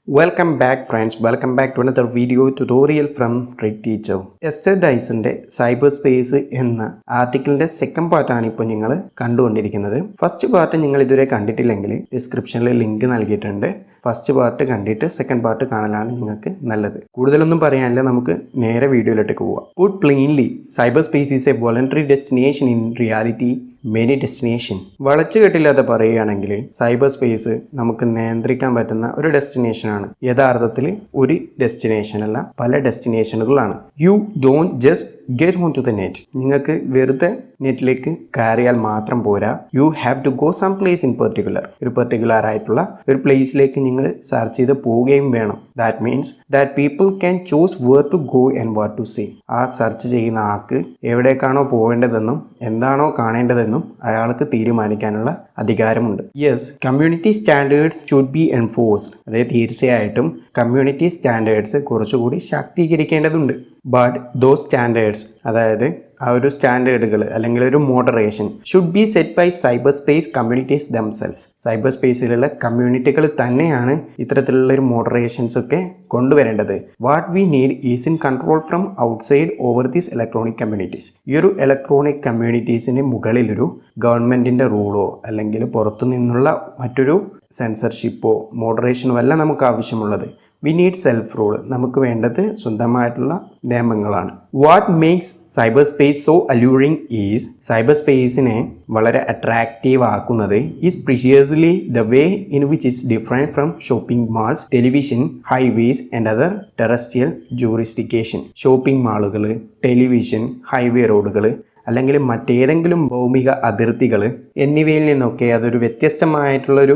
Welcome back friends, welcome back to another video tutorial from Trick Teacher. Esther ഡൈസന്റെ cyber space എന്ന ആർട്ടിക്കിളിന്റെ second പാർട്ടാണ് ഇപ്പോൾ നിങ്ങൾ കണ്ടുകൊണ്ടിരിക്കുന്നത്. ഫസ്റ്റ് പാർട്ട് നിങ്ങൾ ഇതുവരെ കണ്ടിട്ടില്ലെങ്കിൽ ഡിസ്ക്രിപ്ഷനിൽ ലിങ്ക് നൽകിയിട്ടുണ്ട്. ഫസ്റ്റ് പാർട്ട് കണ്ടിട്ട് സെക്കൻഡ് പാർട്ട് കാണലാണ് നിങ്ങൾക്ക് നല്ലത്. കൂടുതലൊന്നും പറയാനില്ല, നമുക്ക് നേരെ വീഡിയോയിലോട്ടേക്ക് പോവാം. Put plainly, cyberspace is a voluntary destination in reality. Many destination. വളച്ചുകെട്ടില്ലാതെ പറയുകയാണെങ്കിൽ സൈബർ സ്പേസ് നമുക്ക് നിയന്ത്രിക്കാൻ പറ്റുന്ന ഒരു ഡെസ്റ്റിനേഷനാണ്. യഥാർത്ഥത്തിൽ ഒരു ഡെസ്റ്റിനേഷൻ അല്ല, പല ഡെസ്റ്റിനേഷനുകളാണ്. You don't just get on to the net. നിങ്ങൾക്ക് വെറുതെ നെറ്റിലേക്ക് കയറിയാൽ മാത്രം പോരാ. You have to go some place in particular. ഒരു പെർട്ടിക്കുലർ ആയിട്ടുള്ള ഒരു പ്ലേസിലേക്ക് നിങ്ങൾ സെർച്ച് ചെയ്ത് പോവുകയും വേണം. That means that people can choose where to go and what to see. ആ സെർച്ച് ചെയ്യുന്ന ആൾക്ക് എവിടേക്കാണോ പോകേണ്ടതെന്നും എന്താണോ കാണേണ്ടതെന്നും അയാൾക്ക് തീരുമാനിക്കാനുള്ള അധികാരമുണ്ട്. Yes, community standards should be enforced. അതായത് തീർച്ചയായിട്ടും കമ്മ്യൂണിറ്റി സ്റ്റാൻഡേർഡ്സ് കുറച്ചുകൂടി ശാക്തീകരിക്കേണ്ടതുണ്ട്. ബട്ട് ദോസ് സ്റ്റാൻഡേർഡ്സ്, അതായത് ആ ഒരു സ്റ്റാൻഡേർഡുകൾ അല്ലെങ്കിൽ ഒരു moderation should be set by cyber space communities themselves. സൈബർ സ്പേസിലുള്ള കമ്മ്യൂണിറ്റികൾ തന്നെയാണ് ഇത്തരത്തിലുള്ള ഒരു മോഡറേഷൻസ് ഒക്കെ കൊണ്ടുവരേണ്ടത്. What we need is in control from outside over these electronic communities. ഈ ഒരു ഇലക്ട്രോണിക് കമ്മ്യൂണിറ്റീസിന് മുകളിലൊരു ഗവൺമെൻറ്റിൻ്റെ റൂളോ അല്ലെങ്കിൽ പുറത്തു നിന്നുള്ള മറ്റൊരു സെൻസർഷിപ്പോ മോഡറേഷനോ അല്ല നമുക്ക് ആവശ്യമുള്ളത്. We need self rule. നമുക്ക് വേണ്ടത് സ്വന്തമായിട്ടുള്ള നിയമങ്ങളാണ്. What makes cyber space so alluring is, cyber സ്പേസിനെ വളരെ അട്രാക്റ്റീവ് ആക്കുന്നത് is precisely the way in which it's different from shopping malls, television, highways and other terrestrial jurisdiction. Shopping മാളുകൾ, television, highway റോഡുകൾ അല്ലെങ്കിൽ മറ്റേതെങ്കിലും ഭൗമിക അതിർത്തികൾ എന്നിവയിൽ നിന്നൊക്കെ അതൊരു വ്യത്യസ്തമായിട്ടുള്ളൊരു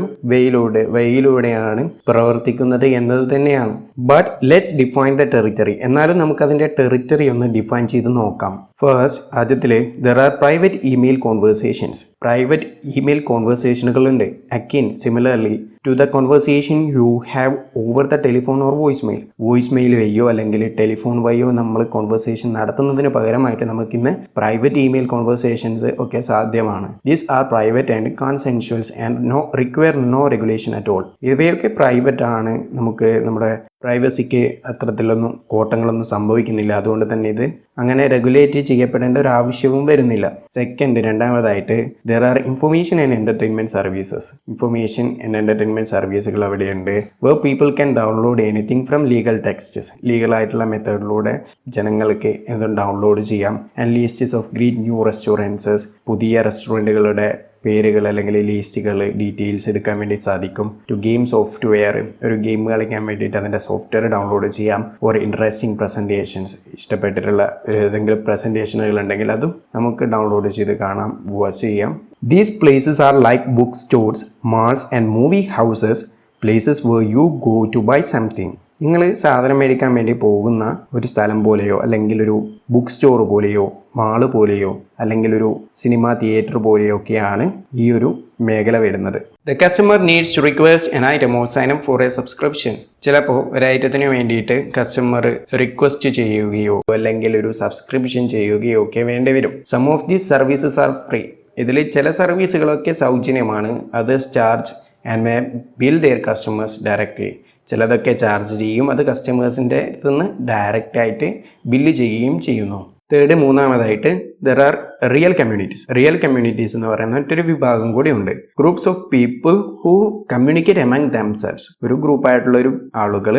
വഴിയിലൂടെയാണ് പ്രവർത്തിക്കുന്നത് എന്നത് തന്നെയാണ്. But let's define the territory. എന്നാലും നമുക്കതിൻ്റെ ടെറിറ്ററി ഒന്ന് ഡിഫൈൻ ചെയ്ത് നോക്കാം. ഫസ്റ്റ്, ആദ്യത്തിൽ there are private email conversations. Private email കോൺവേഴ്സേഷനുകളുണ്ട്. Akin similarly to the conversation you have over the telephone or voice mail. Voice mail വഴിയോ അല്ലെങ്കിൽ ടെലിഫോൺ വഴിയോ നമ്മൾ കോൺവേഴ്സേഷൻ നടത്തുന്നതിന് പകരമായിട്ട് നമുക്കിന്ന് പ്രൈവറ്റ് ഇമെയിൽ കോൺവേഴ്സേഷൻസ് ഒക്കെ സാധ്യമാണ്. These are private and consensuals and require no regulation at all. ഇവയൊക്കെ പ്രൈവറ്റ് ആണ്. നമുക്ക് നമ്മുടെ പ്രൈവസിക്ക് അത്തരത്തിലൊന്നും കോട്ടങ്ങളൊന്നും സംഭവിക്കുന്നില്ല. അതുകൊണ്ട് തന്നെ ഇത് അങ്ങനെ റെഗുലേറ്റ് ചെയ്യപ്പെടേണ്ട ഒരു ആവശ്യവും വരുന്നില്ല. സെക്കൻഡ്, രണ്ടാമതായിട്ട് there are information and entertainment services. Information and entertainment സർവീസുകൾ അവിടെയുണ്ട്. Where people can download anything from legal texts. ലീഗലായിട്ടുള്ള മെത്തേഡിലൂടെ ജനങ്ങൾക്ക് എന്തും ഡൗൺലോഡ് ചെയ്യാം. And lists of great new restaurants. പുതിയ റെസ്റ്റോറൻറ്റുകളുടെ പേരുകൾ അല്ലെങ്കിൽ ലിസ്റ്റുകൾ, ഡീറ്റെയിൽസ് എടുക്കാൻ വേണ്ടി സാധിക്കും. ടു ഗെയിം സോഫ്റ്റ്വെയർ, ഒരു ഗെയിം കളിക്കാൻ വേണ്ടിയിട്ട് അതിൻ്റെ സോഫ്റ്റ്വെയർ ഡൗൺലോഡ് ചെയ്യാം. ഓർ ഇൻട്രസ്റ്റിംഗ് പ്രസൻറ്റേഷൻസ്, ഇഷ്ടപ്പെട്ടിട്ടുള്ള ഏതെങ്കിലും പ്രസൻറ്റേഷനുകൾ ഉണ്ടെങ്കിൽ അതും നമുക്ക് ഡൗൺലോഡ് ചെയ്ത് കാണാം, വാച്ച് ചെയ്യാം. These places are like book stores, malls and movie houses, places where you go to buy something. നിങ്ങൾ സാധനം മേടിക്കാൻ വേണ്ടി പോകുന്ന ഒരു സ്ഥലം പോലെയോ അല്ലെങ്കിൽ ഒരു ബുക്ക് സ്റ്റോർ പോലെയോ മാള് പോലെയോ അല്ലെങ്കിൽ ഒരു സിനിമ തിയേറ്റർ പോലെയോ ഒക്കെയാണ് ഈ ഒരു മേഖല വരുന്നത്. The customer needs to request an item or sign up for a subscription. ചിലപ്പോൾ ഒരു ഐറ്റത്തിന് വേണ്ടിയിട്ട് കസ്റ്റമർ റിക്വസ്റ്റ് ചെയ്യുകയോ അല്ലെങ്കിൽ ഒരു സബ്സ്ക്രിപ്ഷൻ ചെയ്യുകയോ ഒക്കെ വേണ്ടി വരും. Some of these services are free. ഇതിൽ ചില സർവീസുകളൊക്കെ സൗജന്യമാണ്. Others charge and may bill their customers directly. ചിലതൊക്കെ ചാർജ് ചെയ്യും, അത് കസ്റ്റമേഴ്സിൻ്റെ അടുത്ത് നിന്ന് ഡയറക്റ്റായിട്ട് ബില്ല് ചെയ്യുകയും ചെയ്യുന്നു. തേർഡ്, മൂന്നാമതായിട്ട് there are real communities. Real communities എന്ന് പറയുന്ന മറ്റൊരു വിഭാഗം കൂടി ഉണ്ട്. Groups of people who communicate among themselves. ഒരു ഗ്രൂപ്പായിട്ടുള്ള ഒരു ആളുകൾ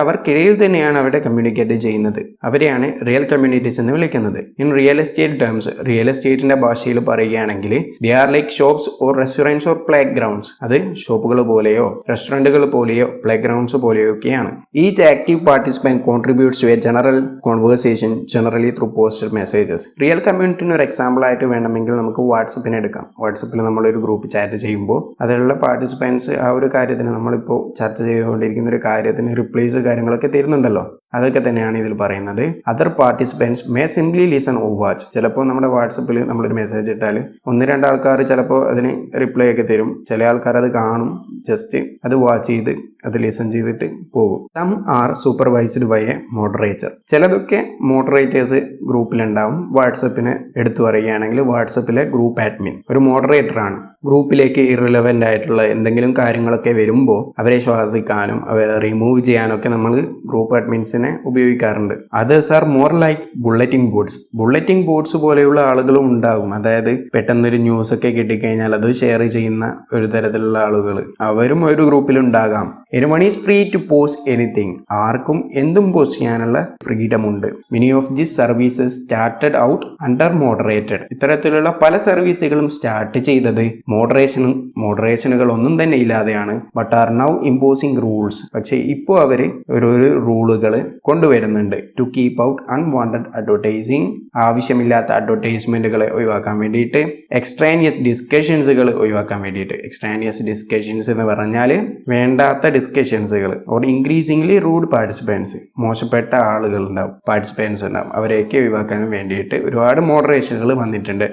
അവർക്കിടയിൽ തന്നെയാണ് അവിടെ കമ്മ്യൂണിക്കേറ്റ് ചെയ്യുന്നത്. അവരെയാണ് റിയൽ കമ്മ്യൂണിറ്റീസ് എന്ന് വിളിക്കുന്നത്. In real estate terms, real എസ്റ്റേറ്റിന്റെ ഭാഷയിൽ പറയുകയാണെങ്കിൽ they are like shops or restaurants or play grounds. അത് ഷോപ്പുകൾ പോലെയോ റെസ്റ്റോറൻറ്റുകൾ പോലെയോ പ്ലേ ഗ്രൗണ്ട്സ് പോലെയോ ഒക്കെയാണ്. Each active participant contributes to a general conversation generally through postal messages. Real കമ്മ്യൂണിറ്റിന് ഒരു എക്സാമ്പിൾ ആയിട്ട് വേണമെങ്കിൽ നമുക്ക് വാട്സപ്പിനെ എടുക്കാം. വാട്സപ്പിൽ നമ്മളൊരു ഗ്രൂപ്പ് ചാറ്റ് ചെയ്യുമ്പോൾ അതിലുള്ള പാർട്ടിസിപ്പൻസ് ആ ഒരു കാര്യത്തിന്, നമ്മളിപ്പോൾ ചർച്ച ചെയ്തുകൊണ്ടിരിക്കുന്ന ഒരു കാര്യത്തിന് റിപ്ലൈസ് കാര്യങ്ങളൊക്കെ തരുന്നുണ്ടല്ലോ, അതൊക്കെ തന്നെയാണ് ഇതിൽ പറയുന്നത്. Other participants may simply listen or watch. ചിലപ്പോൾ നമ്മുടെ വാട്സപ്പിൽ നമ്മളൊരു മെസ്സേജ് ഇട്ടാൽ 1-2 ആൾക്കാർ ചിലപ്പോൾ അതിന് റിപ്ലൈ ഒക്കെ തരും. ചില ആൾക്കാർ അത് കാണും, ജസ്റ്റ് അത് വാച്ച് ചെയ്ത് അത് ലിസൺ ചെയ്തിട്ട് പോകും. Some are supervised by a moderator. ചിലതൊക്കെ മോഡറേറ്റേഴ്സ് ഗ്രൂപ്പിലുണ്ടാവും. വാട്സപ്പിന് തന്നെ എടുത്തു പറയുകയാണെങ്കിൽ വാട്സപ്പിലെ ഗ്രൂപ്പ് അഡ്മിൻ ഒരു മോഡറേറ്ററാണ്. ഗ്രൂപ്പിലേക്ക് ഇറലവൻ്റ് ആയിട്ടുള്ള എന്തെങ്കിലും കാര്യങ്ങളൊക്കെ വരുമ്പോൾ അവരെ ശ്വാസിക്കാനും അവരെ റിമൂവ് ചെയ്യാനൊക്കെ നമ്മൾ ഗ്രൂപ്പ് അഡ്മിൻസിനെ ഉപയോഗിക്കാറുണ്ട്. Others are more like bulletin boards. Bulletin boards പോലെയുള്ള ആളുകളും ഉണ്ടാകും. അതായത് പെട്ടെന്നൊരു ന്യൂസ് ഒക്കെ കിട്ടിക്കഴിഞ്ഞാൽ അത് ഷെയർ ചെയ്യുന്ന ഒരു തരത്തിലുള്ള ആളുകൾ, അവരും ഒരു ഗ്രൂപ്പിലുണ്ടാകാം. Anyone is free to post anything. ആർക്കും എന്തും പോസ്റ്റ് ചെയ്യാനുള്ള ഫ്രീഡം ഉണ്ട്. Many of these services started out under moderated. ഇത്തരത്തിലുള്ള പല സർവീസുകളും സ്റ്റാർട്ട് ചെയ്തത് മോഡറേഷനുകൾ ഒന്നും തന്നെ ഇല്ലാതെയാണ്. But are now imposing rules. പക്ഷെ ഇപ്പോൾ അവര് ഒരു റൂളുകൾ കൊണ്ടുവരുന്നുണ്ട്. To keep out unwanted advertising. ആവശ്യമില്ലാത്ത അഡ്വർടൈസ്മെന്റുകളെ ഒഴിവാക്കാൻ വേണ്ടിയിട്ട്, എക്സ്ട്രാനിയസ് ഡിസ്കഷൻസുകൾ ഒഴിവാക്കാൻ വേണ്ടിയിട്ട്. എക്സ്ട്രാനിയസ് ഡിസ്കഷൻസ് എന്ന് പറഞ്ഞാൽ വേണ്ടാത്ത ഡിസ്കഷൻസുകൾ. Or increasingly rude participants. മോശപ്പെട്ട ആളുകൾ ഉണ്ടാവും, പാർട്ടിസിപ്പൻസ് ഉണ്ടാവും. അവരെയൊക്കെ ഒഴിവാക്കാൻ വേണ്ടിയിട്ട് ഒരുപാട് മോഡറേഷനുകൾ വന്നിട്ടുണ്ട്.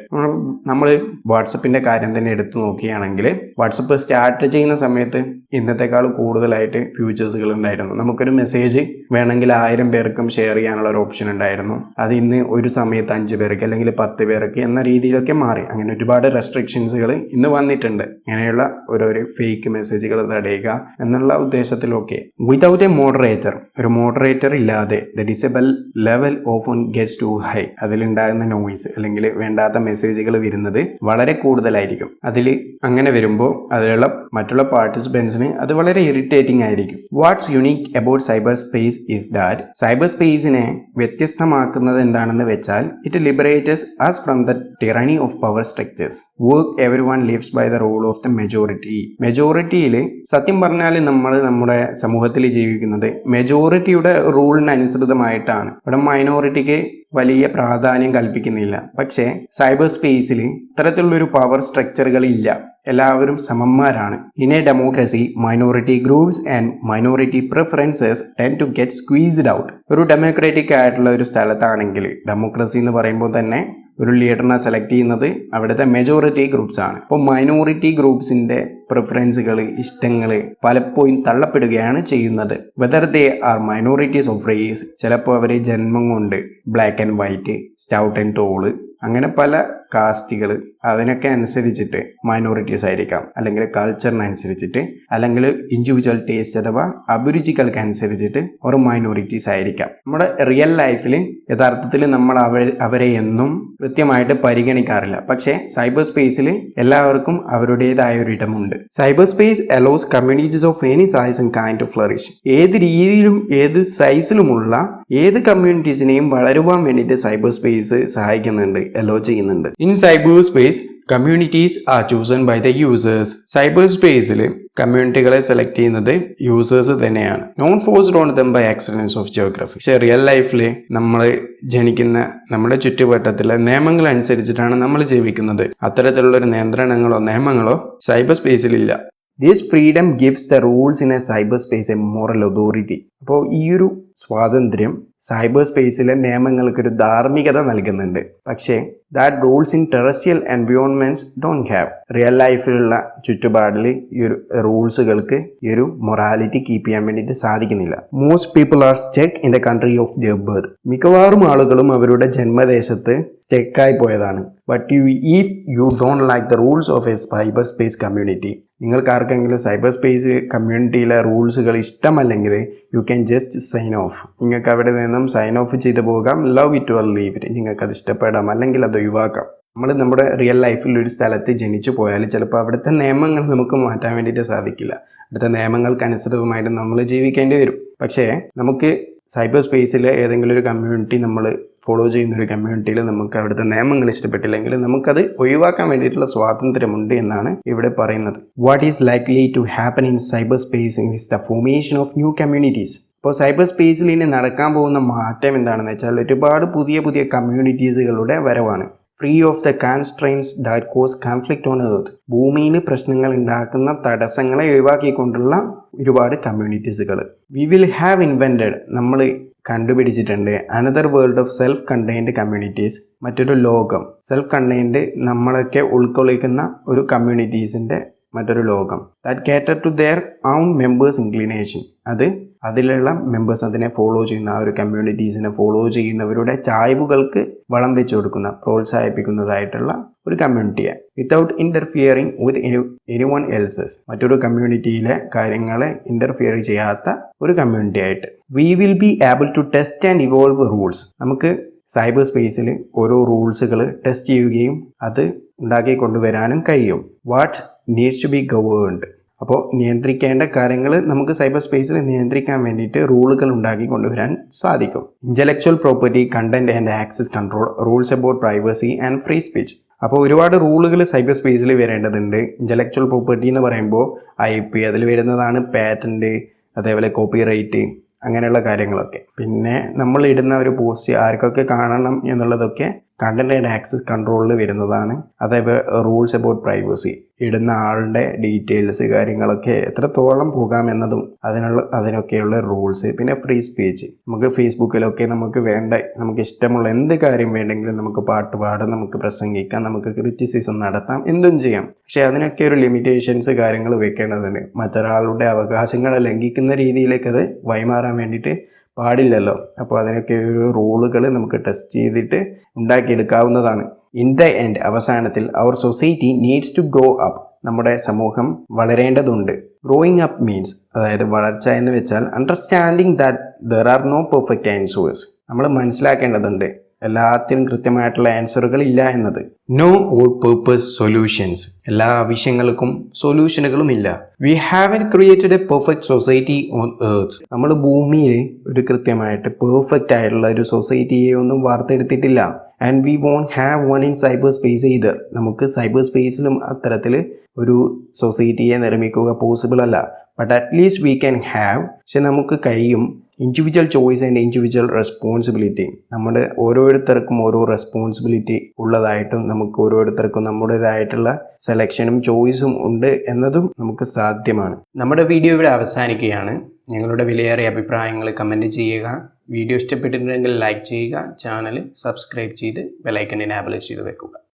നമ്മൾ വാട്സപ്പിന്റെ കാര്യം തന്നെ എടുത്തു നോക്കുകയാണെങ്കിൽ വാട്സപ്പ് സ്റ്റാർട്ട് ചെയ്യുന്ന സമയത്ത് ഇന്നത്തെക്കാൾ കൂടുതലായിട്ട് ഫ്യൂച്ചേഴ്സുകൾ ഉണ്ടായിരുന്നു. നമുക്കൊരു മെസ്സേജ് വേണമെങ്കിൽ 1000 പേർക്കും ഷെയർ ചെയ്യാനുള്ള ഒരു ഓപ്ഷൻ ഉണ്ടായിരുന്നു. അത് ഇന്ന് ഒരു സമയത്ത് 5 പേർക്ക് അല്ലെങ്കിൽ 10 പേർക്ക് എന്ന രീതിയിലൊക്കെ മാറി. അങ്ങനെ ഒരുപാട് റെസ്ട്രിക്ഷൻസുകൾ ഇന്ന് വന്നിട്ടുണ്ട്. ഇങ്ങനെയുള്ള ഓരോരോ ഫേക്ക് മെസ്സേജുകൾ തടയുക എന്നുള്ള ഉദ്ദേശത്തിലൊക്കെ. വിതൗട്ട് എ മോഡറേറ്റർ, ഒരു മോഡറേറ്റർ ഇല്ലാതെ the decibel level often gets too high. അതിലുണ്ടാകുന്ന നോയിസ് അല്ലെങ്കിൽ വേണ്ടാത്ത മെസ്സേജുകൾ വരുന്നത് വളരെ കൂടുതലായിരിക്കും. അതിൽ അങ്ങനെ വരുമ്പോൾ അതിലുള്ള മറ്റുള്ള പാർട്ടിസിപ്പൻസിന് അത് വളരെ ഇറിറ്റേറ്റിംഗ് ആയിരിക്കും. What's unique about cyber space is that cyber സ്പേസിനെ വ്യത്യസ്തമാക്കുന്നത് എന്താണെന്ന് വെച്ചാൽ it liberates us from the tyranny of power structures. Work everyone lives by the rule of the majority. മെജോറിറ്റിയിൽ സത്യം പറഞ്ഞാൽ നമ്മൾ നമ്മുടെ സമൂഹത്തിൽ ജീവിക്കുന്നത് മെജോറിറ്റിയുടെ റൂളിനനുസൃതമായിട്ടാണ്. ഇവിടെ മൈനോറിറ്റിക്ക് വലിയ പ്രാധാന്യം കൽപ്പിക്കുന്നില്ല. പക്ഷേ സൈബർ സ്പേസിൽ ഇത്തരത്തിലുള്ളൊരു പവർ സ്ട്രക്ചറുകൾ ഇല്ല. എല്ലാവരും സമന്മാരാണ്. In a democracy minority groups and minority preferences tend to get squeezed out. ഒരു ഡെമോക്രാറ്റിക് ആയിട്ടുള്ള ഒരു സ്ഥലത്താണെങ്കിൽ, ഡെമോക്രസി എന്ന് പറയുമ്പോൾ തന്നെ ഒരു ലീഡറിനെ സെലക്ട് ചെയ്യുന്നത് അവിടുത്തെ മെജോറിറ്റി ഗ്രൂപ്പ്സ് ആണ്. അപ്പോൾ മൈനോറിറ്റി ഗ്രൂപ്പ്സിന്റെ പ്രിഫറൻസുകൾ, ഇഷ്ടങ്ങൾ പലപ്പോഴും തള്ളപ്പെടുകയാണ് ചെയ്യുന്നത്. Whether they are minorities of race. ചിലപ്പോൾ അവർ ജന്മം കൊണ്ട് black and white, stout and tall, അങ്ങനെ പല കാസ്റ്റുകൾ, അതിനൊക്കെ അനുസരിച്ചിട്ട് മൈനോറിറ്റീസ് ആയിരിക്കാം. അല്ലെങ്കിൽ കൾച്ചറിനനുസരിച്ചിട്ട്, അല്ലെങ്കിൽ ഇൻഡിവിജ്വൽ ടേസ്റ്റ് അഥവാ അഭിരുചികൾക്ക് അനുസരിച്ചിട്ട് ഒരു മൈനോറിറ്റീസ് ആയിരിക്കാം. നമ്മുടെ റിയൽ ലൈഫിൽ യഥാർത്ഥത്തിൽ നമ്മൾ അവരെ എന്നും കൃത്യമായിട്ട് പരിഗണിക്കാറില്ല. പക്ഷേ സൈബർ സ്പേസിൽ എല്ലാവർക്കും അവരുടേതായ ഒരു ഇടമുണ്ട്. Cyber space allows communities of any size and kind to flourish. ഏത് രീതിയിലും ഏത് സൈസിലുമുള്ള ഏത് കമ്മ്യൂണിറ്റീസിനെയും വളരുവാൻ വേണ്ടിയിട്ട് സൈബർ സ്പേസ് സഹായിക്കുന്നുണ്ട്, അലോ ചെയ്യുന്നുണ്ട്. In cyber space communities are chosen by the users. Cyber സ്പേസിൽ കമ്മ്യൂണിറ്റികളെ സെലക്ട് ചെയ്യുന്നത് യൂസേഴ്സ് തന്നെയാണ്. Not forced on them by accidents of geography. പക്ഷേ റിയൽ ലൈഫിൽ നമ്മൾ ജനിക്കുന്ന നമ്മുടെ ചുറ്റുവട്ടത്തിലെ നിയമങ്ങൾ അനുസരിച്ചിട്ടാണ് നമ്മൾ ജീവിക്കുന്നത്. അത്തരത്തിലുള്ളൊരു നിയന്ത്രണങ്ങളോ നിയമങ്ങളോ സൈബർ സ്പേസിലില്ല. This freedom gives the rules in a cyber space a moral authority. അപ്പോൾ ഈ ഒരു സ്വാതന്ത്ര്യം സൈബർ സ്പേസിലെ നിയമങ്ങൾക്കൊരു ധാർമ്മികത നൽകുന്നുണ്ട്. പക്ഷേ that rules in terrestrial environments don't have. Real ലൈഫിലുള്ള ചുറ്റുപാടിൽ ഈ ഒരു റൂൾസുകൾക്ക് ഈ ഒരു മൊറാലിറ്റി കീപ്പ് ചെയ്യാൻ വേണ്ടിയിട്ട് സാധിക്കുന്നില്ല. Most people are stuck in the country of their birth. മിക്കവാറും ആളുകളും അവരുടെ ജന്മദേശത്ത് സ്റ്റക്കായി പോയതാണ്. But if you don't like the rules of a cyber space community, നിങ്ങൾക്ക് ആർക്കെങ്കിലും സൈബർ സ്പേസ് കമ്മ്യൂണിറ്റിയിലെ റൂൾസുകൾ ഇഷ്ടമല്ലെങ്കിൽ you can just sign off. നിങ്ങൾക്ക് അവിടെ നിന്നും സൈൻ ഓഫ് ചെയ്ത് പോകാം. Love it or leave it. നിങ്ങൾക്ക് അത് ഇഷ്ടപ്പെടാം, അല്ലെങ്കിൽ അത് ഒഴിവാക്കാം. നമ്മൾ നമ്മുടെ റിയൽ ലൈഫിൽ ഒരു സ്ഥലത്ത് ജനിച്ചു പോയാൽ ചിലപ്പോൾ അവിടുത്തെ നിയമങ്ങൾ നമുക്ക് മാറ്റാൻ വേണ്ടിയിട്ട് സാധിക്കില്ല. അവിടുത്തെ നിയമങ്ങൾക്ക് അനുസൃതമായിട്ട് നമ്മൾ ജീവിക്കേണ്ടി വരും. പക്ഷേ നമുക്ക് സൈബർ സ്പേസിലെ ഏതെങ്കിലും ഒരു കമ്മ്യൂണിറ്റി നമ്മൾ ഫോളോ ചെയ്യുന്ന ഒരു കമ്മ്യൂണിറ്റിയിൽ നമുക്ക് അവിടുത്തെ നിയമങ്ങൾ ഇഷ്ടപ്പെട്ടില്ലെങ്കിൽ നമുക്കത് ഒഴിവാക്കാൻ വേണ്ടിയിട്ടുള്ള സ്വാതന്ത്ര്യമുണ്ട് എന്നാണ് ഇവിടെ പറയുന്നത്. What is likely to happen in cyber space is the formation of new communities. ഇപ്പോൾ സൈബർ സ്പേസിൽ ഇനി നടക്കാൻ പോകുന്ന മാറ്റം എന്താണെന്ന് വെച്ചാൽ ഒരുപാട് പുതിയ പുതിയ കമ്മ്യൂണിറ്റീസുകളുടെ വരവാണ്. Free of the constraints that cause conflict on earth. ഭൂമിയിൽ പ്രശ്നങ്ങൾ ഉണ്ടാക്കുന്ന തടസ്സങ്ങളെ ഒഴിവാക്കിക്കൊണ്ടുള്ള ഒരുപാട് കമ്മ്യൂണിറ്റീസുകൾ. വി വിൽ ഹാവ് ഇൻവെൻറ്റഡ്, നമ്മൾ കണ്ടുപിടിച്ചിട്ടുണ്ട്, another world of self contained communities. മറ്റൊരു ലോകം, സെൽഫ് കണ്ടെയ്ൻഡ് നമ്മളൊക്കെ ഉൾക്കൊള്ളിക്കുന്ന ഒരു കമ്മ്യൂണിറ്റീസിൻ്റെ മറ്റൊരു ലോകം. That cater to their own members' inclination. അതിലുള്ള മെമ്പേഴ്സ് അതിനെ ഫോളോ ചെയ്യുന്ന ആ ഒരു കമ്മ്യൂണിറ്റീസിനെ ഫോളോ ചെയ്യുന്നവരുടെ ചായ്വുകൾക്ക് വളം വെച്ചു കൊടുക്കുന്ന പ്രോത്സാഹിപ്പിക്കുന്നതായിട്ടുള്ള ഒരു കമ്മ്യൂണിറ്റിയാണ്. Without interfering with anyone else's. മറ്റൊരു കമ്മ്യൂണിറ്റിയിലെ കാര്യങ്ങളെ ഇൻ്റർഫിയർ ചെയ്യാത്ത ഒരു കമ്മ്യൂണിറ്റി ആയിട്ട്. We will be able to test and evolve rules. നമുക്ക് സൈബർ സ്പേസിൽ ഓരോ റൂൾസുകൾ ടെസ്റ്റ് ചെയ്യുകയും അത് ഉണ്ടാക്കി കൊണ്ടുവരാനും കഴിയും. What needs to be governed. അപ്പോൾ നിയന്ത്രിക്കേണ്ട കാര്യങ്ങൾ നമുക്ക് സൈബർ സ്പേസിൽ നിയന്ത്രിക്കാൻ വേണ്ടിയിട്ട് റൂളുകൾ ഉണ്ടാക്കി കൊണ്ടുവരാൻ സാധിക്കും. Intellectual property, content and access control, rules about privacy and free speech. അപ്പോൾ ഒരുപാട് റൂളുകൾ സൈബർ സ്പേസിൽ വരേണ്ടതുണ്ട്. ഇൻ്റലക്ച്വൽ പ്രോപ്പർട്ടി എന്ന് പറയുമ്പോൾ IP, അതിൽ വരുന്നതാണ് പാറ്റൻറ്റ്, അതേപോലെ കോപ്പിറൈറ്റ്, അങ്ങനെയുള്ള കാര്യങ്ങളൊക്കെ. പിന്നെ നമ്മൾ ഇടുന്ന ഒരു പോസ്റ്റ് ആർക്കൊക്കെ കാണണം എന്നുള്ളതൊക്കെ കണ്ടന്റ് ആൻഡ് ആക്സസ് കൺട്രോളിൽ വരുന്നതാണ്. അതേപോലെ റൂൾസ് അബൌട്ട് പ്രൈവസി, ഇടുന്ന ആളുടെ ഡീറ്റെയിൽസ് കാര്യങ്ങളൊക്കെ എത്രത്തോളം പോകാം എന്നതും അതിനൊക്കെയുള്ള റൂൾസ്. പിന്നെ ഫ്രീ സ്പീച്ച്, നമുക്ക് ഫേസ്ബുക്കിലൊക്കെ നമുക്ക് ഇഷ്ടമുള്ള എന്ത് കാര്യം വേണമെങ്കിലും നമുക്ക് പാട്ട് പാടാം, നമുക്ക് പ്രസംഗിക്കാം, നമുക്ക് ക്രിറ്റിസിസം നടത്താം, എന്തും ചെയ്യാം. പക്ഷെ അതിനൊക്കെ ഒരു ലിമിറ്റേഷൻസ് കാര്യങ്ങൾ വെക്കേണ്ടതുണ്ട്. മറ്റൊരാളുടെ അവകാശങ്ങളെ ലംഘിക്കുന്ന രീതിയിലേക്ക് അത് വൈമാറാൻ വേണ്ടിയിട്ട് പാടില്ലല്ലോ. അപ്പോൾ അതിനൊക്കെ ഒരു റൂളുകൾ നമുക്ക് ടെസ്റ്റ് ചെയ്തിട്ട് ഉണ്ടാക്കിയെടുക്കാവുന്നതാണ്. ഇൻ ദ എൻഡ്, അവസാനത്തിൽ അവർ society needs to grow up. നമ്മുടെ സമൂഹം വളരേണ്ടതുണ്ട്. ഗ്രോയിങ് അപ്പ് മീൻസ്, അതായത് വളർച്ച എന്ന് വെച്ചാൽ understanding that there are no perfect answers. നമ്മൾ മനസ്സിലാക്കേണ്ടതുണ്ട് എല്ലാത്തിനും കൃത്യമായിട്ടുള്ള ആൻസറുകൾ ഇല്ല എന്നത്. No all purpose solutions. എല്ലാ ആവശ്യങ്ങൾക്കും സൊല്യൂഷനുകളും ഇല്ല. We haven't created a perfect society on earth. നമ്മൾ ഭൂമിയിൽ ഒരു കൃത്യമായിട്ട് പെർഫെക്റ്റ് ആയിട്ടുള്ള ഒരു സൊസൈറ്റിയെ ഒന്നും വാർത്തെടുത്തിട്ടില്ല. And we won't have one in cyber space either. നമുക്ക് സൈബർ സ്പേസിലും അത്തരത്തിൽ ഒരു സൊസൈറ്റിയെ നിർമ്മിക്കുക പോസിബിൾ അല്ല. But at least we can have, പക്ഷെ നമുക്ക് കഴിയും. Individual choice and individual responsibility. നമ്മുടെ ഓരോരുത്തർക്കും ഓരോ റെസ്പോൺസിബിലിറ്റി ഉള്ളതായിട്ടും നമുക്ക് ഓരോരുത്തർക്കും നമ്മുടേതായിട്ടുള്ള സെലക്ഷനും ചോയ്സും ഉണ്ട് എന്നതും നമുക്ക് സാധ്യമാണ്. നമ്മുടെ വീഡിയോ ഇവിടെ അവസാനിക്കുകയാണ്. നിങ്ങളുടെ വിലയേറിയ അഭിപ്രായങ്ങൾ കമൻറ്റ് ചെയ്യുക. വീഡിയോ ഇഷ്ടപ്പെട്ടിട്ടുണ്ടെങ്കിൽ ലൈക്ക് ചെയ്യുക. ചാനൽ സബ്സ്ക്രൈബ് ചെയ്ത് ബെൽ ഐക്കൺ എനേബിൾ ചെയ്ത് വെക്കുക.